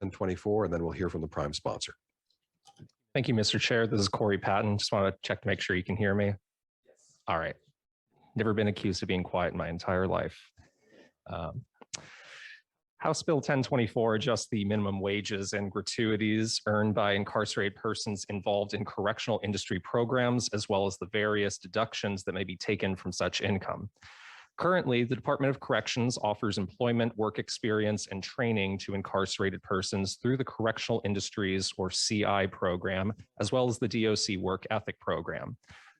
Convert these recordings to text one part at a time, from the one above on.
1024, and then we'll hear from the prime sponsor. Thank you, Mr. Chair. This is Corey Patton. Just want to check to make sure you can hear me. Yes. All right. Never been accused of being quiet in my entire life. House Bill 1024 adjusts the minimum wages and gratuities earned by incarcerated persons involved in correctional industry programs, as well as the various deductions that may be taken from such income. Currently, the Department of Corrections offers employment, work experience, and training to incarcerated persons through the Correctional Industries, or CI program, as well as the DOC Work Ethic program.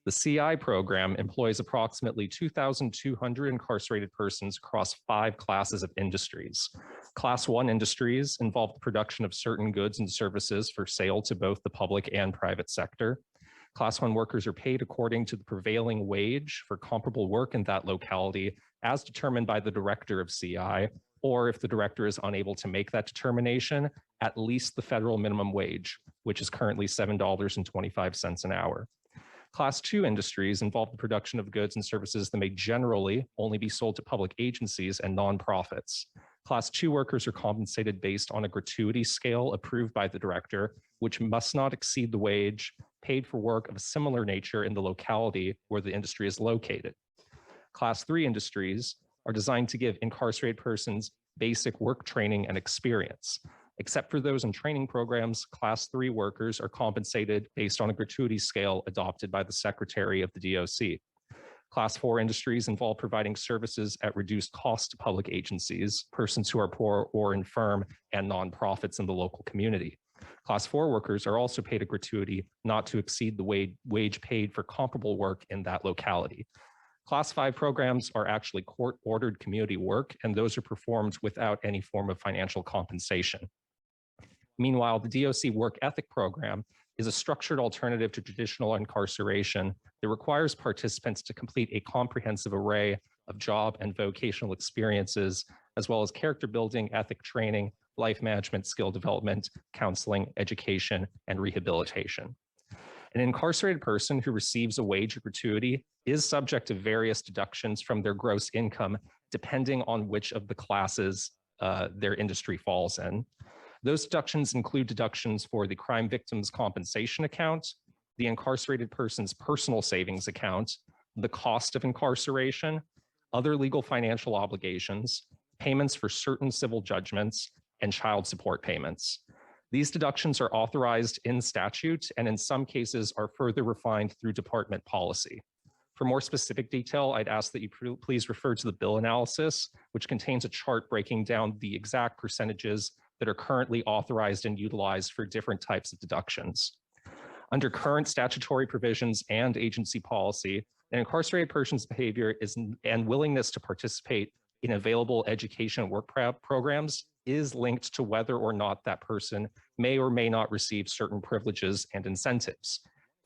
The CI program employs approximately 2,200 incarcerated persons across 5 classes of industries. Class 1 industries involve the production of certain goods and services for sale to both the public and private sector. Class 1 workers are paid according to the prevailing wage for comparable work in that locality as determined by the director of CI, or if the director is unable to make that determination, at least the federal minimum wage, which is currently $7.25 an hour. Class 2 industries involve the production of goods and services that may generally only be sold to public agencies and nonprofits. Class 2 workers are compensated based on a gratuity scale approved by the director, which must not exceed the wage paid for work of a similar nature in the locality where the industry is located. Class 3 industries are designed to give incarcerated persons basic work training and experience. Except for those in training programs, Class 3 workers are compensated based on a gratuity scale adopted by the Secretary of the DOC. Class 4 industries involve providing services at reduced cost to public agencies, persons who are poor or infirm, and nonprofits in the local community. Class 4 workers are also paid a gratuity not to exceed the wage paid for comparable work in that locality. Class 5 programs are actually court-ordered community work, and those are performed without any form of financial compensation. Meanwhile, the DOC Work Ethic program is a structured alternative to traditional incarceration that requires participants to complete a comprehensive array of job and vocational experiences, as well as character building, ethic training, life management, skill development, counseling, education, and rehabilitation. An incarcerated person who receives a wage or gratuity is subject to various deductions from their gross income, depending on which of the classes their industry falls in. Those deductions include deductions for the crime victims compensation account, the incarcerated person's personal savings account, the cost of incarceration, other legal financial obligations, payments for certain civil judgments, and child support payments. These deductions are authorized in statute and in some cases are further refined through department policy. For more specific detail, I'd ask that you please refer to the bill analysis, which contains a chart breaking down the exact percentages that are currently authorized and utilized for different types of deductions. Under current statutory provisions and agency policy, an incarcerated person's behavior and willingness to participate in available education and work programs is linked to whether or not that person may or may not receive certain privileges and incentives.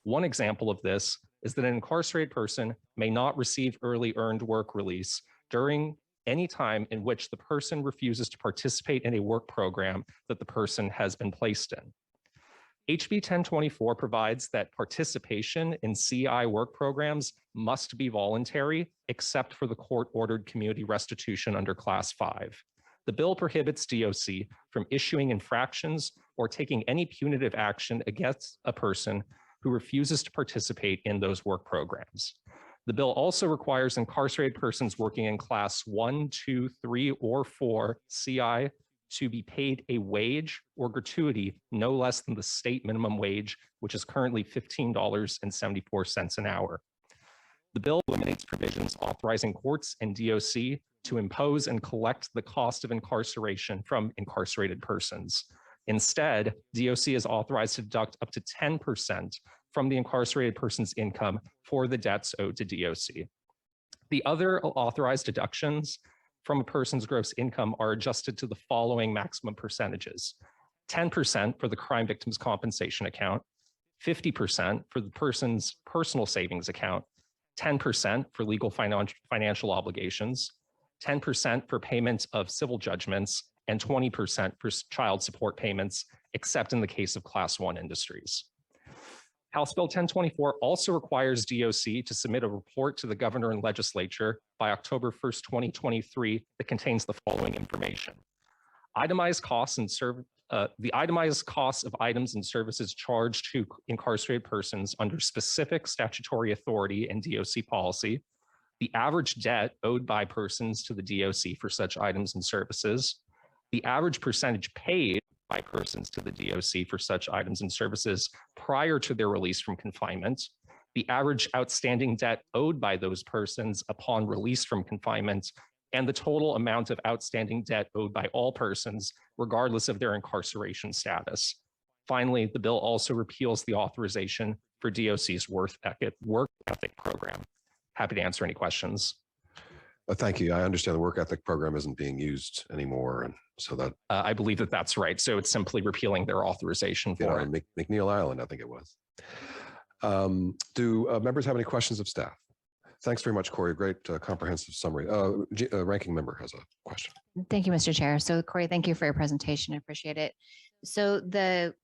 One example of this is that an incarcerated person may not receive early earned work release during any time in which the person refuses to participate in a work program that the person has been placed in. HB 1024 provides that participation in CI work programs must be voluntary, except for the court-ordered community restitution under Class 5. The bill prohibits DOC from issuing infractions or taking any punitive action against a person who refuses to participate in those work programs. The bill also requires incarcerated persons working in Class 1, 2, 3, or 4 CI to be paid a wage or gratuity no less than the state minimum wage, which is currently $15.74 an hour. The bill eliminates provisions authorizing courts and DOC to impose and collect the cost of incarceration from incarcerated persons. Instead, DOC is authorized to deduct up to 10% from the incarcerated person's income for the debts owed to DOC. The other authorized deductions from a person's gross income are adjusted to the following maximum percentages: 10% for the crime victims compensation account, 50% for the person's personal savings account, 10% for legal financial obligations, 10% for payment of civil judgments, and 20% for child support payments, except in the case of Class 1 industries. House Bill 1024 also requires DOC to submit a report to the governor and legislature by October 1st, 2023 that contains the following information: itemized costs the itemized costs of items and services charged to incarcerated persons under specific statutory authority and DOC policy, the average debt owed by persons to the DOC for such items and services, the average percentage paid by persons to the DOC for such items and services prior to their release from confinement, the average outstanding debt owed by those persons upon release from confinement, and the total amount of outstanding debt owed by all persons, regardless of their incarceration status. Finally, the bill also repeals the authorization for DOC's work ethic program. Happy to answer any questions. Thank you. I understand the work ethic program isn't being used anymore, and so that I believe that that's right. So it's simply repealing their authorization for it. McNeil Island, I think it was. Do members have any questions of staff? Thanks very much, Corey. Great comprehensive summary. Ranking member has a question. Thank you, Mr. Chair. So Corey, thank you for your presentation. I appreciate it. So the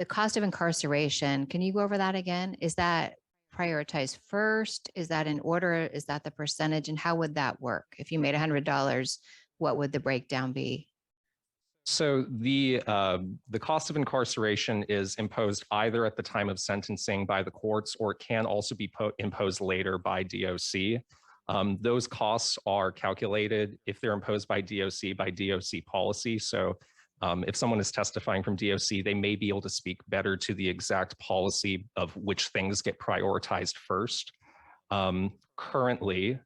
cost of incarceration, can you go over that again? Is that prioritized first? Is that in order? Is that the percentage? And how would that work? If you made $100, what would the breakdown be? So the cost of incarceration is imposed either at the time of sentencing by the courts, or it can also be imposed later by DOC. Those costs are calculated if they're imposed by DOC policy. So if someone is testifying from DOC, they may be able to speak better to the exact policy of which things get prioritized first. Currently,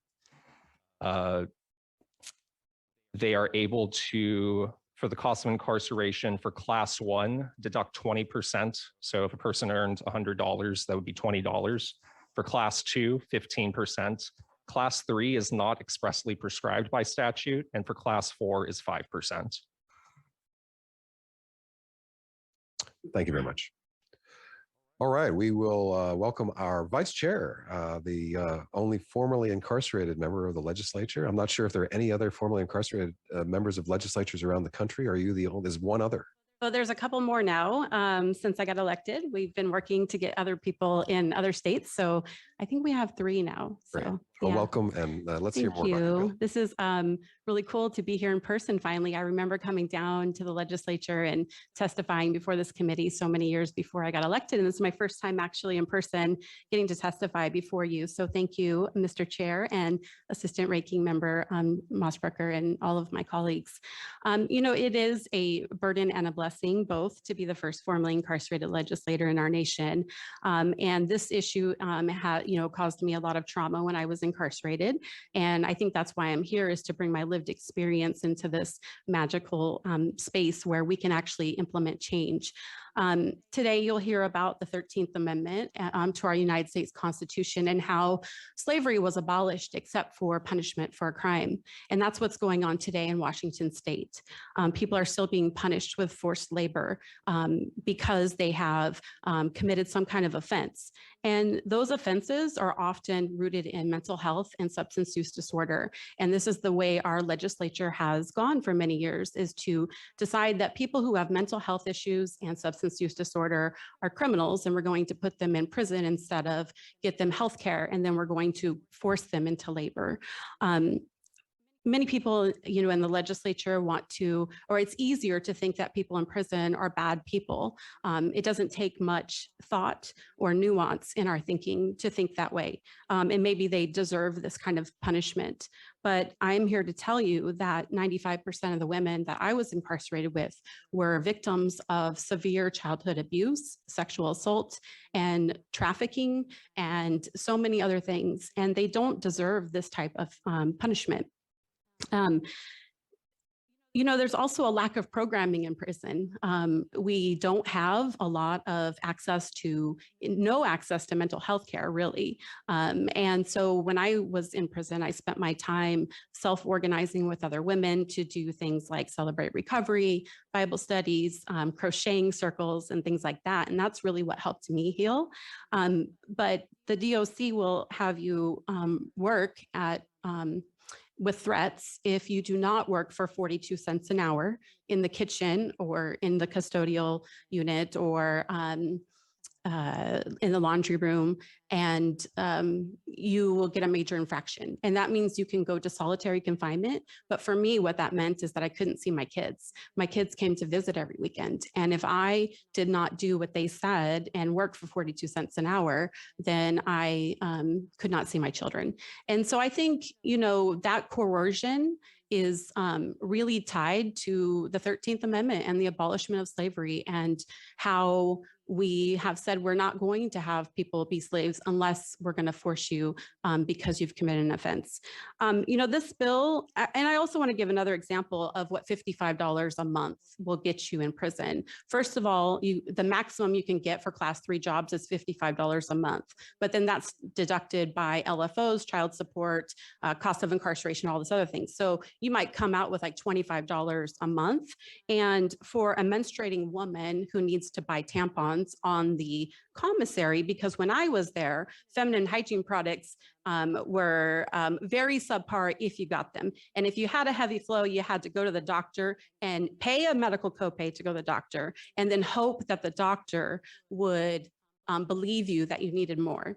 they are able to, for the cost of incarceration for class 1, deduct 20%. So if a person earned $100, that would be $20. For class 2, 15%. Class 3 is not expressly prescribed by statute, and for class 4 is 5%. Thank you very much. All right, we will welcome our vice chair, the only formerly incarcerated member of the legislature. I'm not sure if there are any other formerly incarcerated members of legislatures around the country. Are you the only? There's one other. Well, there's a couple more now. Since I got elected, we've been working to get other people in other states. So I think we have 3 now. Great. So Well, welcome, and let's hear more about your bill. This is really cool to be here in person finally. I remember coming down to the legislature and testifying before this committee so many years before I got elected. And this is my first time actually in person getting to testify before you. So thank you, Mr. Chair and Assistant Ranking Member Mossbrucker and all of my colleagues. It is a burden and a blessing both to be the first formerly incarcerated legislator in our nation. And this issue caused me a lot of trauma when I was incarcerated. And I think that's why I'm here, is to bring my lived experience into this magical space where we can actually implement change. Today, you'll hear about the 13th Amendment to our United States Constitution and how slavery was abolished except for punishment for a crime. And that's what's going on today in Washington State. People are still being punished with forced labor because they have committed some kind of offense. And those offenses are often rooted in mental health and substance use disorder. And this is the way our legislature has gone for many years, is to decide that people who have mental health issues and substance use disorder are criminals, and we're going to put them in prison instead of get them health care, and then we're going to force them into labor. Many people, in the legislature want to, or it's easier to think that people in prison are bad people. It doesn't take much thought or nuance in our thinking to think that way. And maybe they deserve this kind of punishment. But I'm here to tell you that 95% of the women that I was incarcerated with were victims of severe childhood abuse, sexual assault, and trafficking, and so many other things. And they don't deserve this type of punishment. There's also a lack of programming in prison. We don't have a lot of no access to mental health care, really. And so when I was in prison, I spent my time self-organizing with other women to do things like celebrate recovery, Bible studies, crocheting circles, and things like that. And that's really what helped me heal. But the DOC will have you work with threats if you do not work for 42 cents an hour in the kitchen or in the custodial unit or in the laundry room, and you will get a major infraction. And that means you can go to solitary confinement. But for me, what that meant is that I couldn't see my kids. My kids came to visit every weekend. And if I did not do what they said and work for 42 cents an hour, then I could not see my children. And so I think, you know, that coercion is really tied to the 13th Amendment and the abolishment of slavery, and how we have said we're not going to have people be slaves unless we're going to force you because you've committed an offense. You know, this bill, and I also want to give another example of what $55 a month will get you in prison. First of all, the maximum you can get for class 3 jobs is $55 a month, but then that's deducted by LFOs, child support, cost of incarceration, all this other things. So you might come out with like $25 a month. And for a menstruating woman who needs to buy tampons on the commissary, because when I was there, feminine hygiene products were very subpar if you got them. And if you had a heavy flow, you had to go to the doctor and pay a medical copay to go to the doctor, and then hope that the doctor would believe you that you needed more.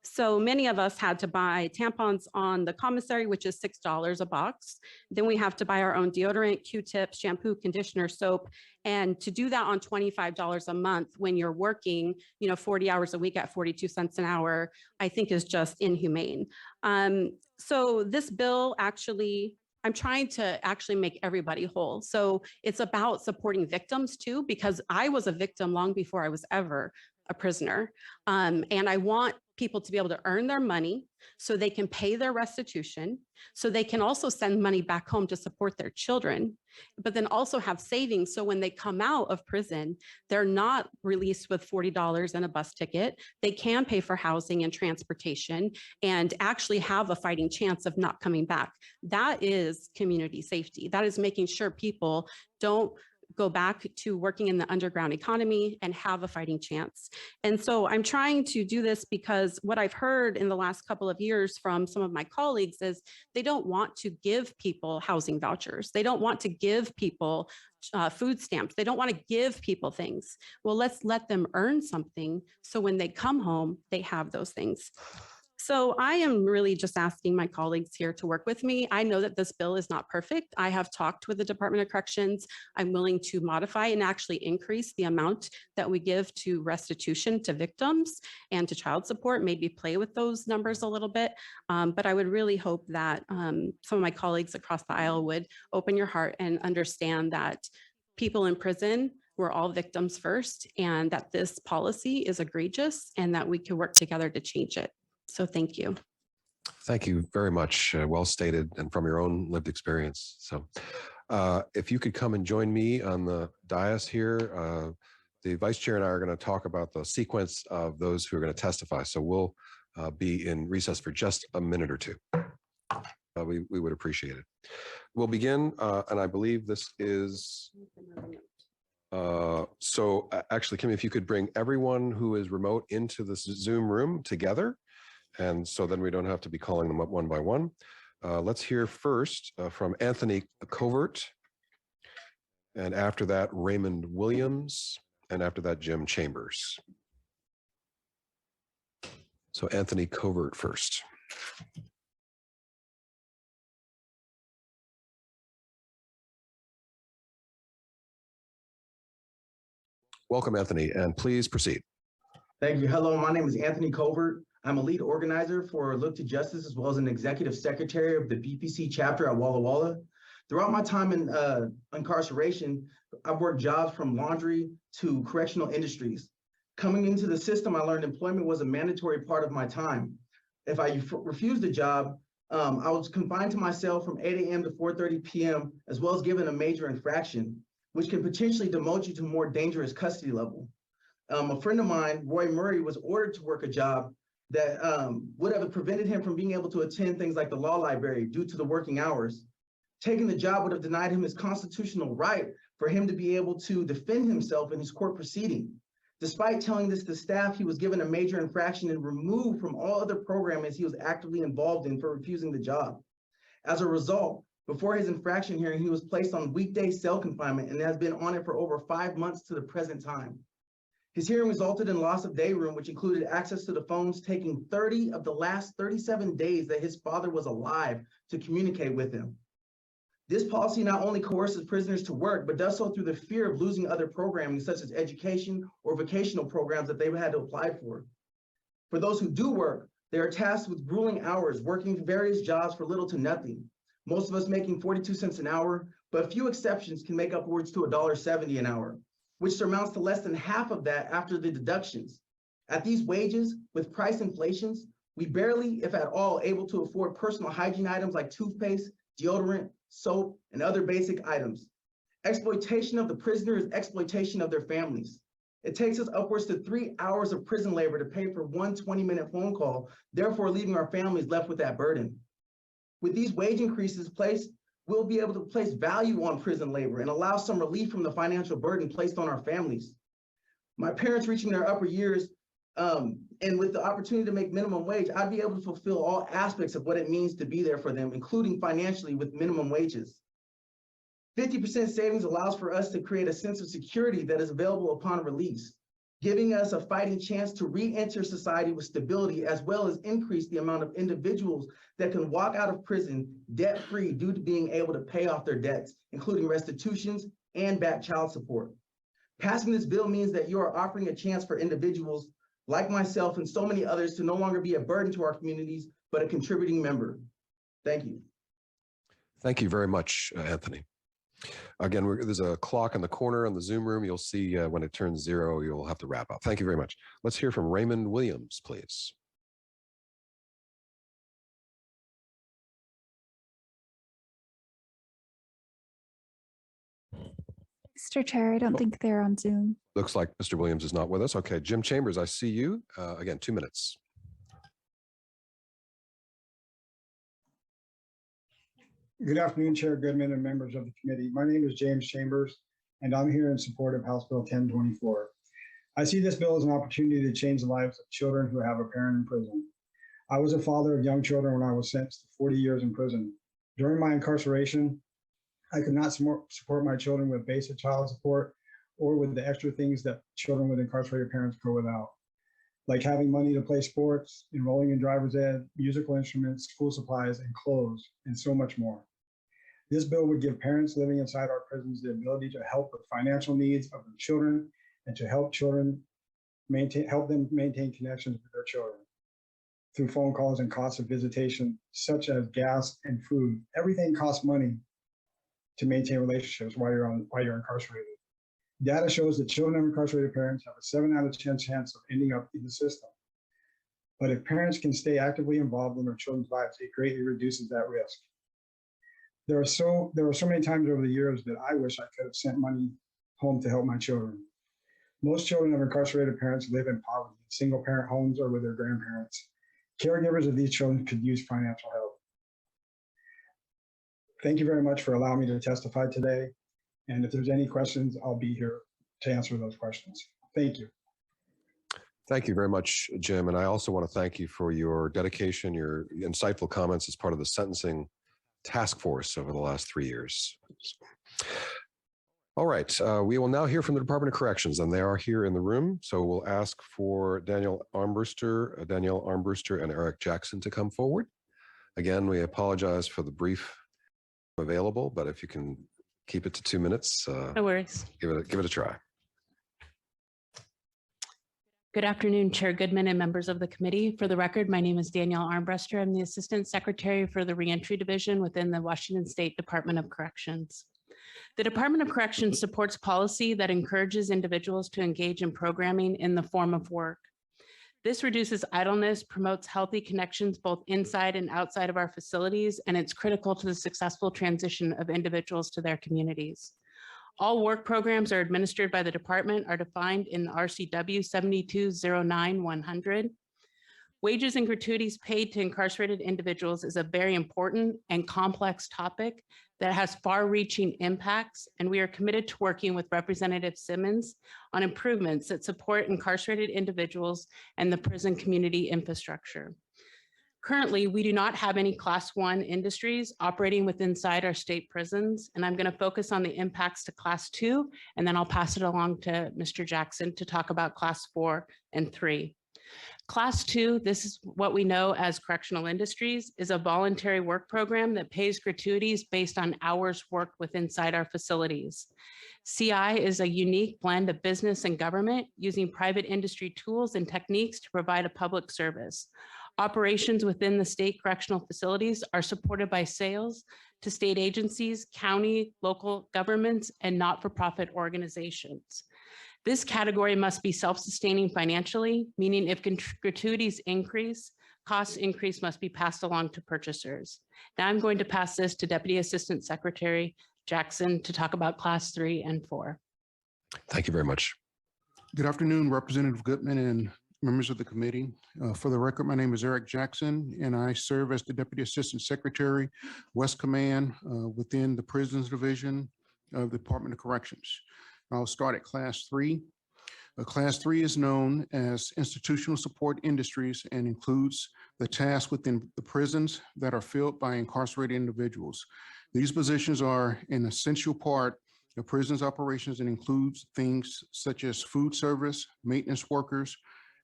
So many of us had to buy tampons on the commissary, which is $6 a box. Then we have to buy our own deodorant, Q-tips, shampoo, conditioner, soap. And to do that on $25 a month when you're working, you know, 40 hours a week at 42 cents an hour, I think is just inhumane. So this bill actually, I'm trying to actually make everybody whole. So it's about supporting victims too, because I was a victim long before I was ever a prisoner. And I want people to be able to earn their money so they can pay their restitution, so they can also send money back home to support their children, but then also have savings. So when they come out of prison, they're not released with $40 and a bus ticket. They can pay for housing and transportation and actually have a fighting chance of not coming back. That is community safety. That is making sure people don't go back to working in the underground economy and have a fighting chance. And so I'm trying to do this because what I've heard in the last couple of years from some of my colleagues is they don't want to give people housing vouchers. They don't want to give people food stamps. They don't want to give people things. Well, let's let them earn something so when they come home, they have those things. So I am really just asking my colleagues here to work with me. I know that this bill is not perfect. I have talked with the Department of Corrections. I'm willing to modify and actually increase the amount that we give to restitution to victims and to child support, maybe play with those numbers a little bit. But I would really hope that some of my colleagues across the aisle would open your heart and understand that people in prison, we're all victims first, and that this policy is egregious and that we can work together to change it. So thank you. Thank you very much. Well stated and from your own lived experience. So if you could come and join me on the dais here, the vice chair and I are going to talk about the sequence of those who are going to testify. So we'll be in recess for just a minute or two. We would appreciate it. We'll begin, and I believe this is, so actually, Kim, if you could bring everyone who is remote into this Zoom room together. And so then we don't have to be calling them up one by one. Let's hear first from Anthony Covert. And after that, Raymond Williams. And after that, Jim Chambers. So Anthony Covert first. Welcome, Anthony, and please proceed. Thank you. Hello, my name is Anthony Covert. I'm a lead organizer for Look to Justice, as well as an executive secretary of the BPC chapter at Walla Walla. Throughout my time in incarceration, I've worked jobs from laundry to correctional industries. Coming into the system, I learned employment was a mandatory part of my time. If I refused a job, I was confined to my cell from 8 a.m. to 4:30 p.m., as well as given a major infraction, which can potentially demote you to a more dangerous custody level. A friend of mine, Roy Murray, was ordered to work a job that would have prevented him from being able to attend things like the law library due to the working hours. Taking the job would have denied him his constitutional right for him to be able to defend himself in his court proceeding. Despite telling this to staff, he was given a major infraction and removed from all other programs he was actively involved in for refusing the job. As a result, before his infraction hearing, he was placed on weekday cell confinement and has been on it for over 5 months to the present time. His hearing resulted in loss of day room, which included access to the phones, taking 30 of the last 37 days that his father was alive to communicate with him. This policy not only coerces prisoners to work, but does so through the fear of losing other programming, such as education or vocational programs that they had to apply for. For those who do work, they are tasked with grueling hours, working various jobs for little to nothing. Most of us making 42 cents an hour, but a few exceptions can make upwards to $1.70 an hour, which surmounts to less than half of that after the deductions. At these wages, with price inflations, we barely, if at all, able to afford personal hygiene items like toothpaste, deodorant, soap, and other basic items. Exploitation of the prisoner is exploitation of their families. It takes us upwards to 3 hours of prison labor to pay for one 20-minute phone call, therefore leaving our families left with that burden. With these wage increases we'll be able to place value on prison labor and allow some relief from the financial burden placed on our families. My parents reaching their upper years, and with the opportunity to make minimum wage, I'd be able to fulfill all aspects of what it means to be there for them, including financially with minimum wages. 50% savings allows for us to create a sense of security that is available upon release, giving us a fighting chance to re-enter society with stability, as well as increase the amount of individuals that can walk out of prison debt-free due to being able to pay off their debts, including restitutions and back child support. Passing this bill means that you are offering a chance for individuals like myself and so many others to no longer be a burden to our communities, but a contributing member. Thank you. Thank you very much, Anthony. Again, there's a clock in the corner in the Zoom room. You'll see when it turns 0, you'll have to wrap up. Thank you very much. Let's hear from Raymond Williams, please. Mr. Chair, I don't think they're on Zoom. Looks like Mr. Williams is not with us. Okay, Jim Chambers, I see you. Again, 2 minutes. Good afternoon, Chair Goodman and members of the committee. My name is James Chambers, and I'm here in support of House Bill 1024. I see this bill as an opportunity to change the lives of children who have a parent in prison. I was a father of young children when I was sentenced to 40 years in prison. During my incarceration, I could not support my children with basic child support or with the extra things that children with incarcerated parents go without, like having money to play sports, enrolling in driver's ed, musical instruments, school supplies, and clothes, and so much more. This bill would give parents living inside our prisons the ability to help with financial needs of their children and to help them maintain connections with their children through phone calls and costs of visitation, such as gas and food. Everything costs money to maintain relationships while you're incarcerated. Data shows that children of incarcerated parents have a 7 out of 10 chance of ending up in the system. But if parents can stay actively involved in their children's lives, it greatly reduces that risk. There were so many times over the years that I wish I could have sent money home to help my children. Most children of incarcerated parents live in poverty, single parent homes, or with their grandparents. Caregivers of these children could use financial help. Thank you very much for allowing me to testify today. And if there's any questions, I'll be here to answer those questions. Thank you. Thank you very much, Jim. And I also want to thank you for your dedication, your insightful comments as part of the sentencing task force over the last 3 years. All right, we will now hear from the Department of Corrections, and they are here in the room. So we'll ask for Danielle Armbruster, and Eric Jackson to come forward. Again, we apologize for the brief available, but if you can keep it to 2 minutes, no worries. Give it a try. Good afternoon, Chair Goodman and members of the committee. For the record, my name is Danielle Armbruster. I'm the Assistant Secretary for the Reentry Division within the Washington State Department of Corrections. The Department of Corrections supports policy that encourages individuals to engage in programming in the form of work. This reduces idleness, promotes healthy connections both inside and outside of our facilities, and it's critical to the successful transition of individuals to their communities. All work programs are administered by the department are defined in RCW 7209-100. Wages and gratuities paid to incarcerated individuals is a very important and complex topic that has far-reaching impacts, and we are committed to working with Representative Simmons on improvements that support incarcerated individuals and the prison community infrastructure. Currently, we do not have any Class 1 industries operating within inside our state prisons, and I'm going to focus on the impacts to Class 2, and then I'll pass it along to Mr. Jackson to talk about Class 4 and 3. Class 2, this is what we know as correctional industries, is a voluntary work program that pays gratuities based on hours worked within inside our facilities. CI is a unique blend of business and government using private industry tools and techniques to provide a public service. Operations within the state correctional facilities are supported by sales to state agencies, county, local governments, and not-for-profit organizations. This category must be self-sustaining financially, meaning if gratuities increase, costs increase must be passed along to purchasers. Now I'm going to pass this to Deputy Assistant Secretary Jackson to talk about Class 3 and 4. Thank you very much. Good afternoon, Representative Goodman and members of the committee. For the record, my name is Eric Jackson, and I serve as the Deputy Assistant Secretary, West Command, within the Prisons Division of the Department of Corrections. I'll start at Class 3. Class 3 is known as Institutional Support Industries and includes the tasks within the prisons that are filled by incarcerated individuals. These positions are an essential part of prisons operations and includes things such as food service, maintenance workers,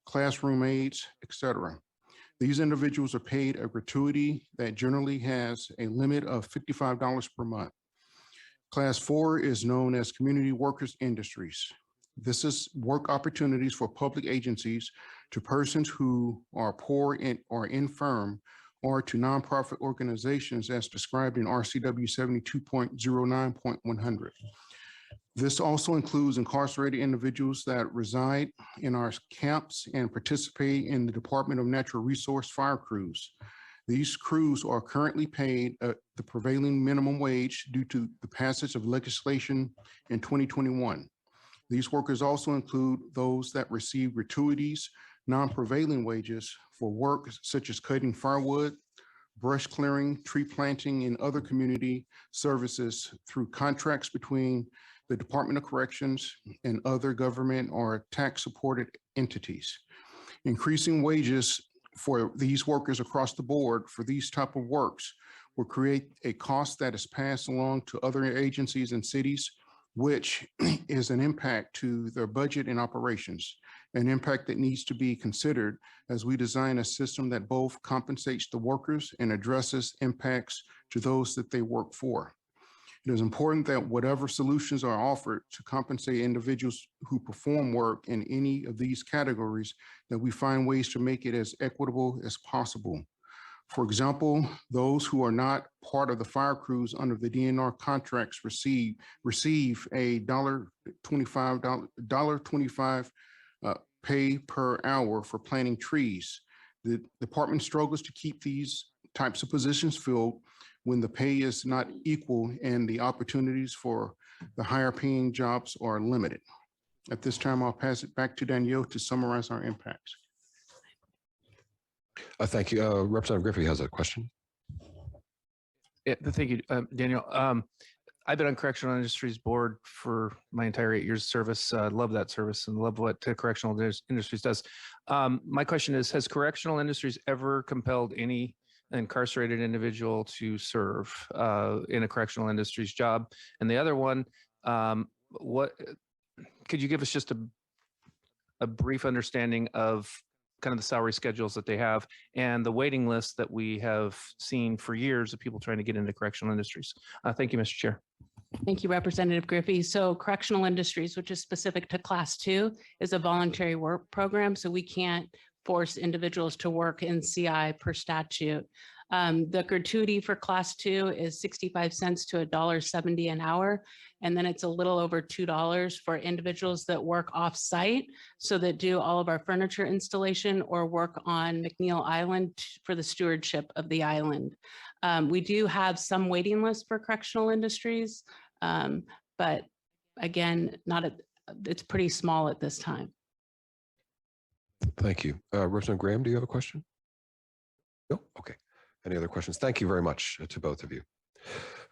classroom aides, etc. These individuals are paid a gratuity that generally has a limit of $55 per month. Class 4 is known as Community Workers Industries. This is work opportunities for public agencies to persons who are poor or infirm, or to nonprofit organizations as described in RCW 72.09.100. This also includes incarcerated individuals that reside in our camps and participate in the Department of Natural Resource fire crews. These crews are currently paid the prevailing minimum wage due to the passage of legislation in 2021. These workers also include those that receive gratuities, non-prevailing wages for work such as cutting firewood, brush clearing, tree planting, and other community services through contracts between the Department of Corrections and other government or tax-supported entities. Increasing wages for these workers across the board for these type of works will create a cost that is passed along to other agencies and cities, which is an impact to their budget and operations, an impact that needs to be considered as we design a system that both compensates the workers and addresses impacts to those that they work for. It is important that whatever solutions are offered to compensate individuals who perform work in any of these categories, that we find ways to make it as equitable as possible. For example, those who are not part of the fire crews under the DNR contracts receive a $25 pay per hour for planting trees. The department struggles to keep these types of positions filled when the pay is not equal and the opportunities for the higher paying jobs are limited. At this time, I'll pass it back to Danielle to summarize our impacts. Thank you. Representative Griffey has a question. Yeah, thank you, Daniel. I've been on Correctional Industries Board for my entire 8 years of service. Love that service and love what Correctional Industries does. My question is, has Correctional Industries ever compelled any incarcerated individual to serve in a Correctional Industries job? And the other one, what could you give us just a brief understanding of kind of the salary schedules that they have and the waiting list that we have seen for years of people trying to get into Correctional Industries? Thank you, Mr. Chair. Thank you, Representative Griffey. So Correctional Industries, which is specific to Class 2, is a voluntary work program. So we can't force individuals to work in CI per statute. The gratuity for Class 2 is 65 cents to $1.70 an hour. And then it's a little over $2 for individuals that work off-site, so that do all of our furniture installation or work on McNeil Island for the stewardship of the island. We do have some waiting lists for Correctional Industries, but again, it's pretty small at this time. Thank you. Representative Graham, do you have a question? No? Okay. Any other questions? Thank you very much to both of you.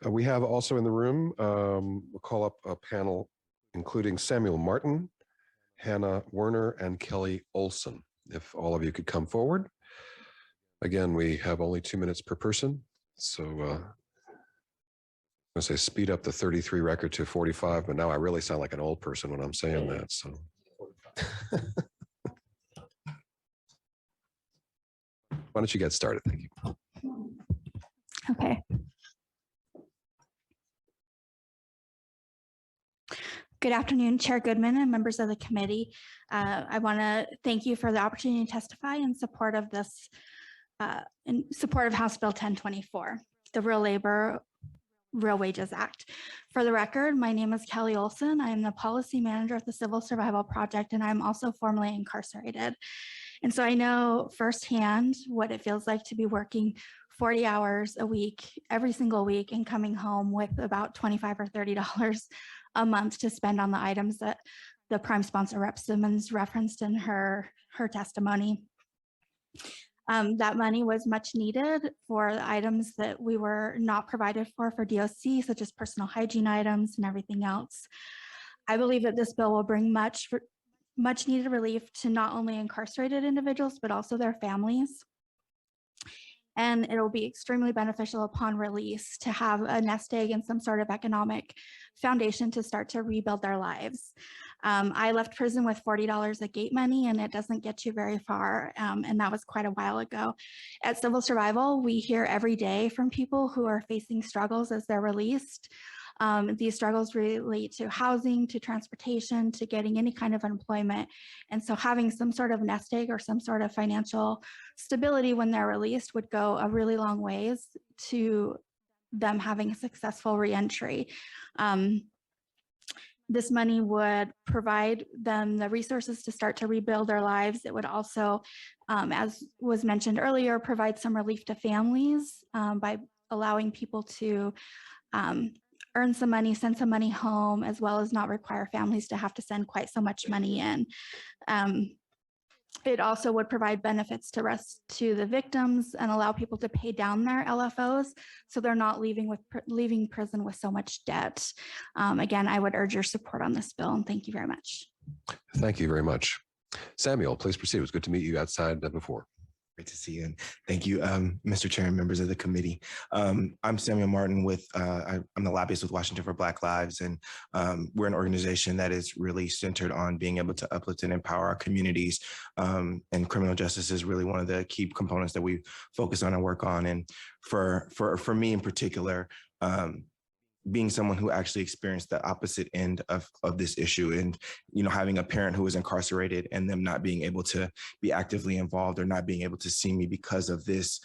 We have also in the room, we'll call up a panel including Samuel Martin, Hannah Werner, and Kelly Olson. If all of you could come forward. Again, we have only 2 minutes per person. So I'm going to say speed up the 33 record to 45, but now I really sound like an old person when I'm saying that. So why don't you get started? Thank you. Okay. Good afternoon, Chair Goodman and members of the committee. I want to thank you for the opportunity to testify in support of this, in support of House Bill 1024, the Real Labor, Real Wages Act. For the record, my name is Kelly Olson. I am the policy manager of the Civil Survival Project, and I'm also formerly incarcerated. And so I know firsthand what it feels like to be working 40 hours a week, every single week, and coming home with about $25 or $30 a month to spend on the items that the prime sponsor Rep Simmons referenced in her testimony. That money was much needed for the items that we were not provided for DOC, such as personal hygiene items and everything else. I believe that this bill will bring much needed relief to not only incarcerated individuals, but also their families. And it'll be extremely beneficial upon release to have a nest egg and some sort of economic foundation to start to rebuild their lives. I left prison with $40 of gate money, and it doesn't get you very far. And that was quite a while ago. At Civil Survival, we hear every day from people who are facing struggles as they're released. These struggles relate to housing, to transportation, to getting any kind of employment. And so having some sort of nest egg or some sort of financial stability when they're released would go a really long ways to them having a successful reentry. This money would provide them the resources to start to rebuild their lives. It would also, as was mentioned earlier, provide some relief to families by allowing people to earn some money, send some money home, as well as not require families to have to send quite so much money in. It also would provide benefits to the victims and allow people to pay down their LFOs so they're not leaving prison with so much debt. Again, I would urge your support on this bill, and thank you very much. Thank you very much. Samuel, please proceed. It was good to meet you outside before. Great to see you, and thank you, Mr. Chair and members of the committee. I'm Samuel Martin with, I'm the lobbyist with Washington for Black Lives, and we're an organization that is really centered on being able to uplift and empower our communities, and criminal justice is really one of the key components that we focus on and work on. And for me in particular, being someone who actually experienced the opposite end of this issue, and having a parent who was incarcerated and them not being able to be actively involved or not being able to see me because of this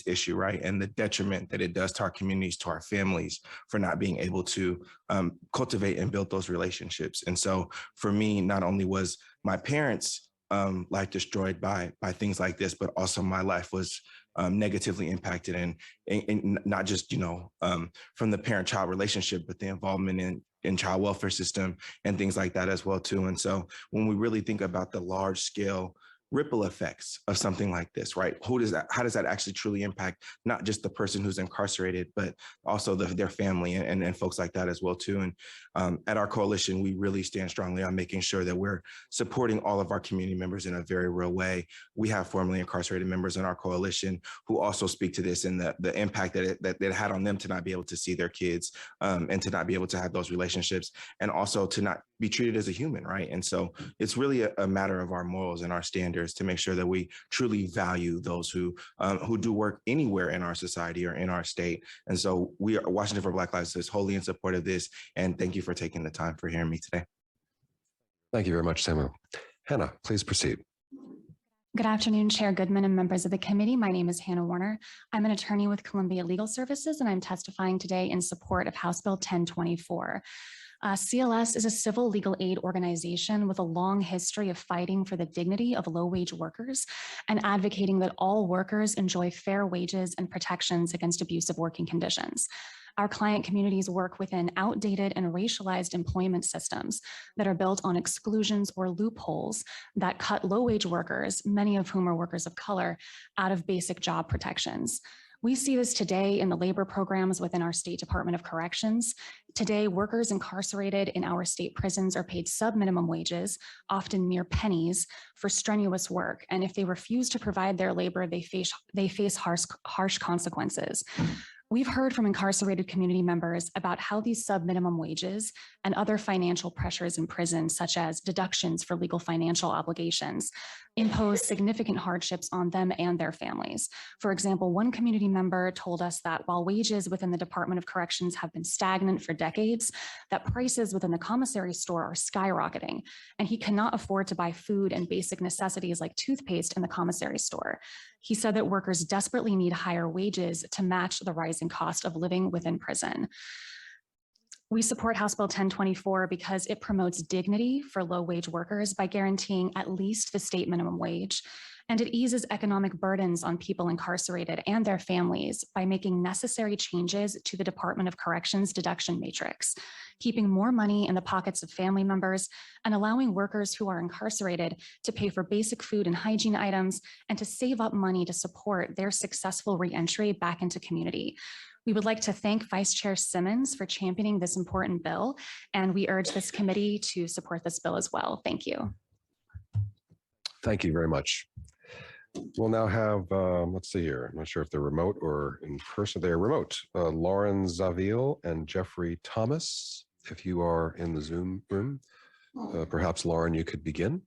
issue, right? And the detriment that it does to our communities, to our families, for not being able to cultivate and build those relationships. And so for me, not only was my parents' life destroyed by things like this, but also my life was negatively impacted, and not just from the parent-child relationship, but the involvement in child welfare system and things like that as well too. And so when we really think about the large scale ripple effects of something like this, right? How does that actually truly impact not just the person who's incarcerated, but also their family and folks like that as well too. And at our coalition, we really stand strongly on making sure that we're supporting all of our community members in a very real way. We have formerly incarcerated members in our coalition who also speak to this and the impact that it had on them to not be able to see their kids, and to not be able to have those relationships, and also to not be treated as a human, right? And so it's really a matter of our morals and our standards to make sure that we truly value those who do work anywhere in our society or in our state. And so we are, Washington for Black Lives is wholly in support of this. And thank you for taking the time for hearing me today. Thank you very much, Samuel. Hannah, please proceed. Good afternoon, Chair Goodman and members of the committee. My name is Hannah Warner. I'm an attorney with Columbia Legal Services, and I'm testifying today in support of House Bill 1024. CLS is a civil legal aid organization with a long history of fighting for the dignity of low-wage workers and advocating that all workers enjoy fair wages and protections against abusive working conditions. Our client communities work within outdated and racialized employment systems that are built on exclusions or loopholes that cut low-wage workers, many of whom are workers of color, out of basic job protections. We see this today in the labor programs within our State Department of Corrections. Today, workers incarcerated in our state prisons are paid sub-minimum wages, often mere pennies, for strenuous work. And if they refuse to provide their labor, they face harsh consequences. We've heard from incarcerated community members about how these sub-minimum wages and other financial pressures in prison, such as deductions for legal financial obligations, impose significant hardships on them and their families. For example, one community member told us that while wages within the Department of Corrections have been stagnant for decades, that prices within the commissary store are skyrocketing, and he cannot afford to buy food and basic necessities like toothpaste in the commissary store. He said that workers desperately need higher wages to match the rising cost of living within prison. We support House Bill 1024 because it promotes dignity for low-wage workers by guaranteeing at least the state minimum wage, and it eases economic burdens on people incarcerated and their families by making necessary changes to the Department of Corrections deduction matrix, keeping more money in the pockets of family members and allowing workers who are incarcerated to pay for basic food and hygiene items and to save up money to support their successful reentry back into community. We would like to thank Vice Chair Simmons for championing this important bill, and we urge this committee to support this bill as well. Thank you. Thank you very much. We'll now have, let's see here. I'm not sure if they're remote or in person. They're remote. Lauren Zavil and Jeffrey Thomas, if you are in the Zoom room. Perhaps, Lauren, you could begin.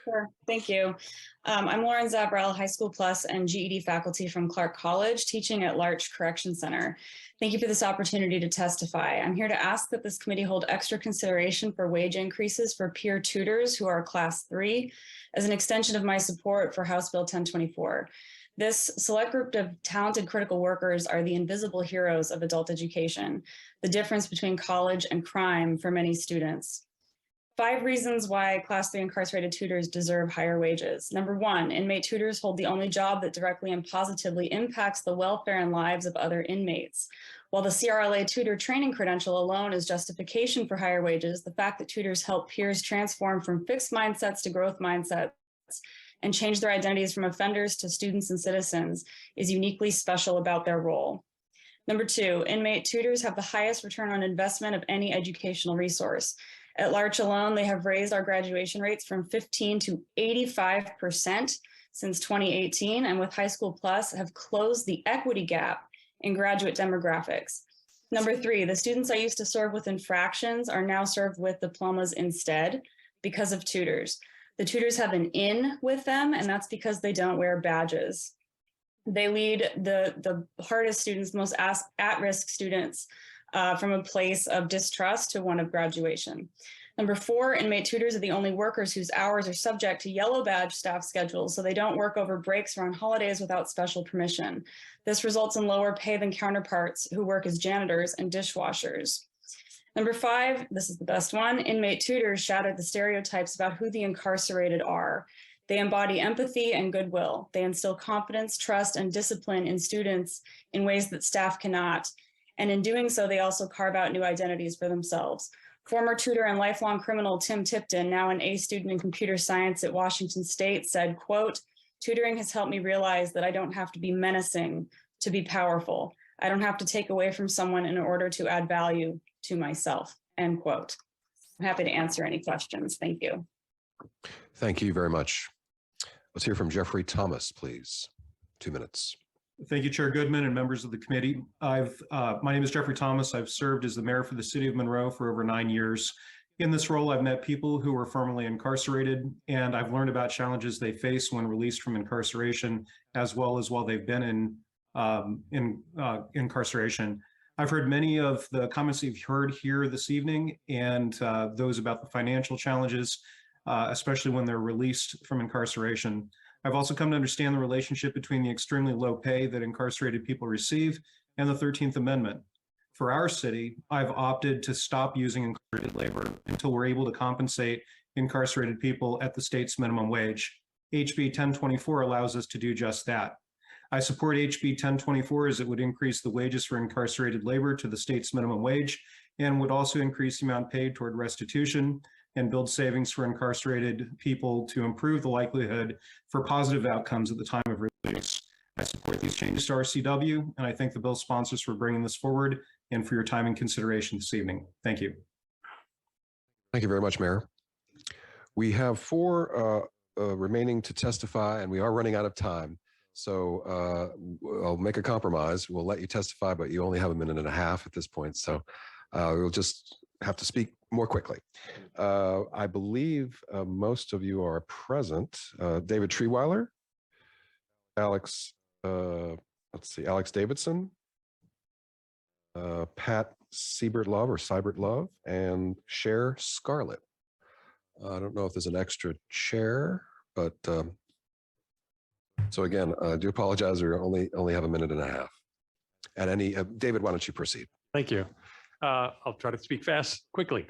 Sure, thank you. I'm Lauren Zabrell, High School Plus and GED faculty from Clark College, teaching at Larch Correction Center. Thank you for this opportunity to testify. I'm here to ask that this committee hold extra consideration for wage increases for peer tutors who are Class 3 as an extension of my support for House Bill 1024. This select group of talented critical workers are the invisible heroes of adult education, the difference between college and crime for many students. 5 reasons why Class 3 incarcerated tutors deserve higher wages. Number 1, inmate tutors hold the only job that directly and positively impacts the welfare and lives of other inmates. While the CRLA tutor training credential alone is justification for higher wages, the fact that tutors help peers transform from fixed mindsets to growth mindsets and change their identities from offenders to students and citizens is uniquely special about their role. Number 2, inmate tutors have the highest return on investment of any educational resource. At Larch alone, they have raised our graduation rates from 15 to 85% since 2018, and with High School Plus have closed the equity gap in graduate demographics. Number 3, the students I used to serve with infractions are now served with diplomas instead because of tutors. The tutors have an in with them, and that's because they don't wear badges. They lead the hardest students, most at-risk students from a place of distrust to one of graduation. Number 4, inmate tutors are the only workers whose hours are subject to yellow badge staff schedules, so they don't work over breaks or on holidays without special permission. This results in lower pay than counterparts who work as janitors and dishwashers. Number 5, this is the best one, inmate tutors shattered the stereotypes about who the incarcerated are. They embody empathy and goodwill. They instill confidence, trust, and discipline in students in ways that staff cannot. And in doing so, they also carve out new identities for themselves. Former tutor and lifelong criminal Tim Tipton, now an A student in computer science at Washington State, said, quote, "Tutoring has helped me realize that I don't have to be menacing to be powerful. I don't have to take away from someone in order to add value to myself," end quote. I'm happy to answer any questions. Thank you. Thank you very much. Let's hear from Jeffrey Thomas, please. 2 minutes. Thank you, Chair Goodman and members of the committee. My name is Jeffrey Thomas. I've served as the mayor for the city of Monroe for over 9 years. In this role, I've met people who were formerly incarcerated, and I've learned about challenges they face when released from incarceration, as well as while they've been in incarceration. I've heard many of the comments that you've heard here this evening, and those about the financial challenges, especially when they're released from incarceration. I've also come to understand the relationship between the extremely low pay that incarcerated people receive and the 13th Amendment. For our city, I've opted to stop using incarcerated labor until we're able to compensate incarcerated people at the state's minimum wage. HB 1024 allows us to do just that. I support HB 1024 as it would increase the wages for incarcerated labor to the state's minimum wage and would also increase the amount paid toward restitution and build savings for incarcerated people to improve the likelihood for positive outcomes at the time of release. I support these changes to RCW, and I thank the bill sponsors for bringing this forward and for your time and consideration this evening. Thank you. Thank you very much, Mayor. We have 4 remaining to testify, and we are running out of time. So I'll make a compromise. We'll let you testify, but you only have 1.5 minutes at this point. So we'll just have to speak more quickly. I believe most of you are present. David Treeweiler, Alex, let's see, Alex Davidson, Pat Seibert-Love, and Cher Scarlett. I don't know if there's an extra chair, but so again, I do apologize. We only have 1.5 minutes. At any, David, why don't you proceed? Thank you. I'll try to speak quickly.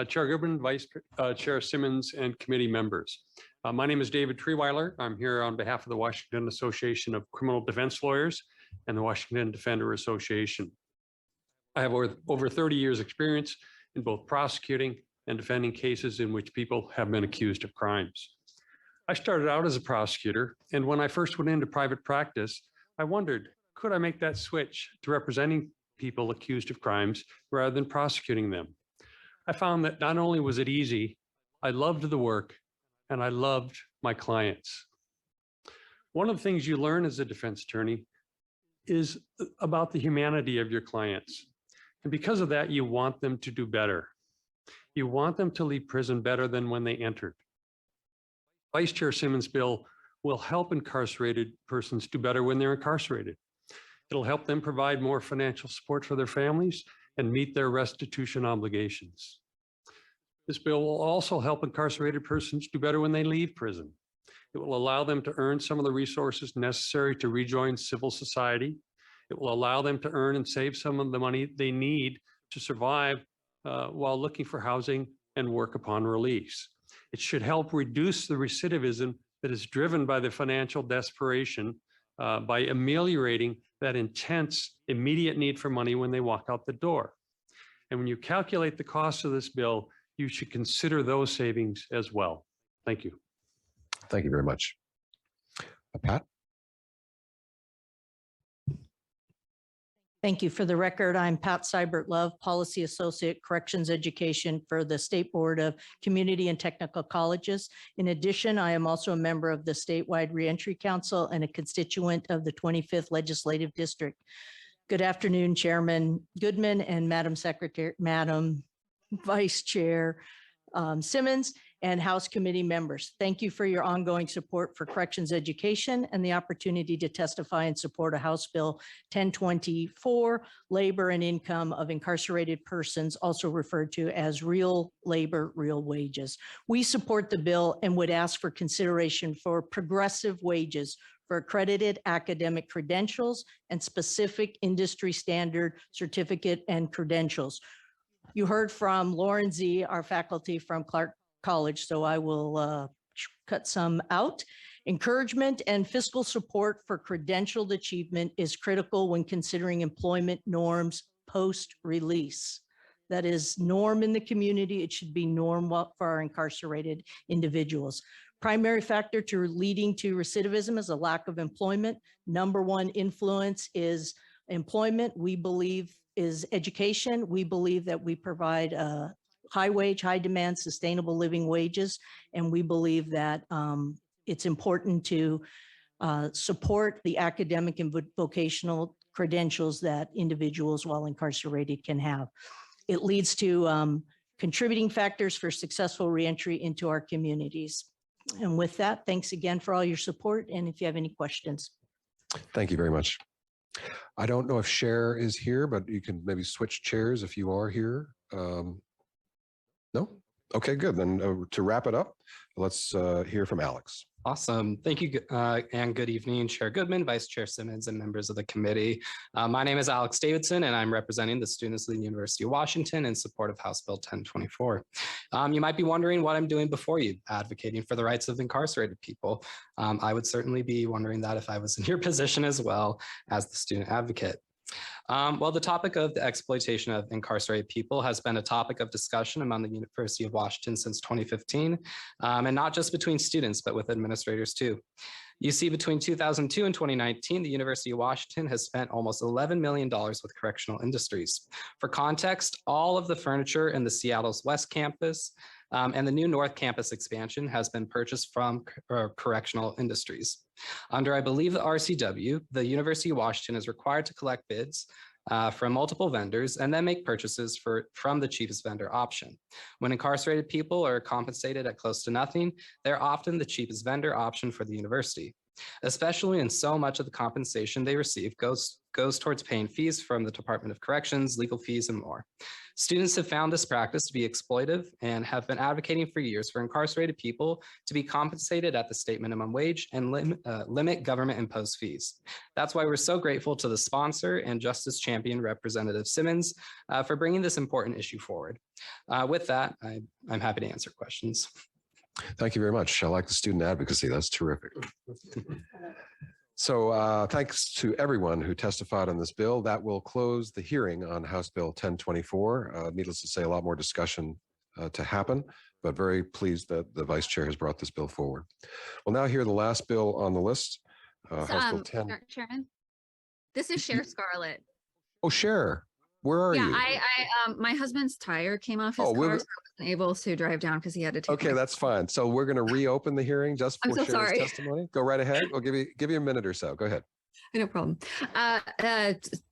Chair Goodman, Vice Chair Simmons, and committee members. My name is David Treeweiler. I'm here on behalf of the Washington Association of Criminal Defense Lawyers and the Washington Defender Association. I have over 30 years experience in both prosecuting and defending cases in which people have been accused of crimes. I started out as a prosecutor, and when I first went into private practice, I wondered, could I make that switch to representing people accused of crimes rather than prosecuting them? I found that not only was it easy, I loved the work, and I loved my clients. One of the things you learn as a defense attorney is about the humanity of your clients. And because of that, you want them to do better. You want them to leave prison better than when they entered. Vice Chair Simmons' bill will help incarcerated persons do better when they're incarcerated. It'll help them provide more financial support for their families and meet their restitution obligations. This bill will also help incarcerated persons do better when they leave prison. It will allow them to earn some of the resources necessary to rejoin civil society. It will allow them to earn and save some of the money they need to survive while looking for housing and work upon release. It should help reduce the recidivism that is driven by the financial desperation by ameliorating that intense, immediate need for money when they walk out the door. And when you calculate the cost of this bill, you should consider those savings as well. Thank you. Thank you very much. Pat? Thank you. For the record, I'm Pat Seibert-Love, Policy Associate Corrections Education for the State Board of Community and Technical Colleges. In addition, I am also a member of the Statewide Reentry Council and a constituent of the 25th Legislative District. Good afternoon, Chairman Goodman and Madam Secretary, Madam Vice Chair Simmons, and House committee members. Thank you for your ongoing support for corrections education and the opportunity to testify in support of House Bill 1024, labor and income of incarcerated persons, also referred to as real labor, real wages. We support the bill and would ask for consideration for progressive wages for accredited academic credentials and specific industry standard certificate and credentials. You heard from Lauren Z., our faculty from Clark College, so I will cut some out. Encouragement and fiscal support for credentialed achievement is critical when considering employment norms post-release. That is norm in the community. It should be norm for our incarcerated individuals. Primary factor to leading to recidivism is a lack of employment. Number one influence is employment. We believe is education. We believe that we provide high wage, high demand, sustainable living wages. And we believe that it's important to support the academic and vocational credentials that individuals while incarcerated can have. It leads to contributing factors for successful reentry into our communities. And with that, thanks again for all your support. And if you have any questions. Thank you very much. I don't know if Cher is here, but you can maybe switch chairs if you are here. No? Okay, good. Then to wrap it up, let's hear from Alex. Awesome. Thank you and good evening, Chair Goodman, Vice Chair Simmons, and members of the committee. My name is Alex Davidson, and I'm representing the students of the University of Washington in support of House Bill 1024. You might be wondering what I'm doing before you, advocating for the rights of incarcerated people. I would certainly be wondering that if I was in your position as well as the student advocate. Well, the topic of the exploitation of incarcerated people has been a topic of discussion among the University of Washington since 2015, and not just between students, but with administrators too. You see, between 2002 and 2019, the University of Washington has spent almost $11 million with correctional industries. For context, all of the furniture in the Seattle's West Campus and the new North Campus expansion has been purchased from correctional industries. Under, I believe, the RCW, the University of Washington is required to collect bids from multiple vendors and then make purchases from the cheapest vendor option. When incarcerated people are compensated at close to nothing, they're often the cheapest vendor option for the university, especially when so much of the compensation they receive goes towards paying fees from the Department of Corrections, legal fees, and more. Students have found this practice to be exploitive and have been advocating for years for incarcerated people to be compensated at the state minimum wage and limit government-imposed fees. That's why we're so grateful to the sponsor and Justice Champion Representative Simmons for bringing this important issue forward. With that, I'm happy to answer questions. Thank you very much. I like the student advocacy. That's terrific. So thanks to everyone who testified on this bill. That will close the hearing on House Bill 1024. Needless to say, a lot more discussion to happen, but very pleased that the Vice Chair has brought this bill forward. We'll now hear the last bill on the list, House Bill 10. Chairman, this is Cher Scarlett. Oh, Cher, where are you? My husband's tire came off his car, so I wasn't able to drive down because he had to take. Okay, that's fine. So we're going to reopen the hearing just for I'm so Cher's sorry. testimony. Go right ahead. We'll give you a minute or so. Go ahead. No problem.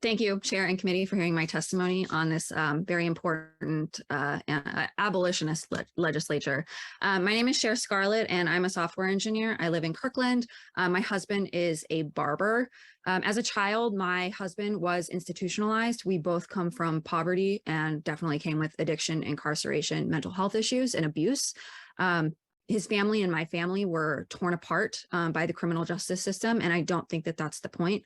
Thank you, Chair and Committee, for hearing my testimony on this very important abolitionist legislature. My name is Cher Scarlett, and I'm a software engineer. I live in Kirkland. My husband is a barber. As a child, my husband was institutionalized. We both come from poverty and definitely came with addiction, incarceration, mental health issues, and abuse. His family and my family were torn apart by the criminal justice system, and I don't think that that's the point.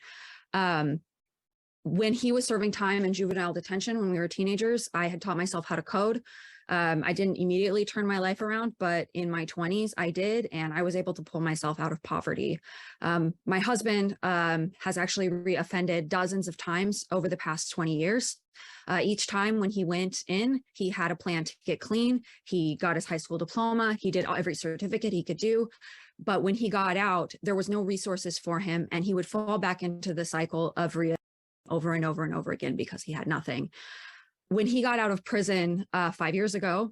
When he was serving time in juvenile detention when we were teenagers, I had taught myself how to code. I didn't immediately turn my life around, but in my 20s, I did, and I was able to pull myself out of poverty. My husband has actually reoffended dozens of times over the past 20 years. Each time when he went in, he had a plan to get clean. He got his high school diploma. He did every certificate he could do. But when he got out, there was no resources for him, and he would fall back into the cycle of over and over and over again because he had nothing. When he got out of prison 5 years ago,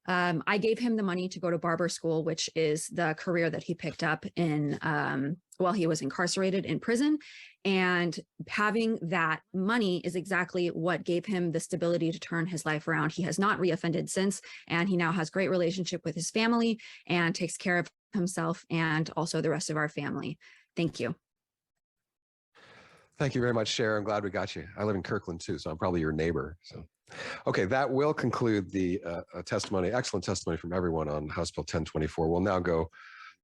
I gave him the money to go to barber school, which is the career that he picked up in while he was incarcerated in prison. And having that money is exactly what gave him the stability to turn his life around. He has not reoffended since, and he now has great relationship with his family and takes care of himself and also the rest of our family. Thank you. Thank you very much, Cher. I'm glad we got you. I live in Kirkland too, so I'm probably your neighbor. So, okay, that will conclude the testimony, excellent testimony from everyone on House Bill 1024. We'll now go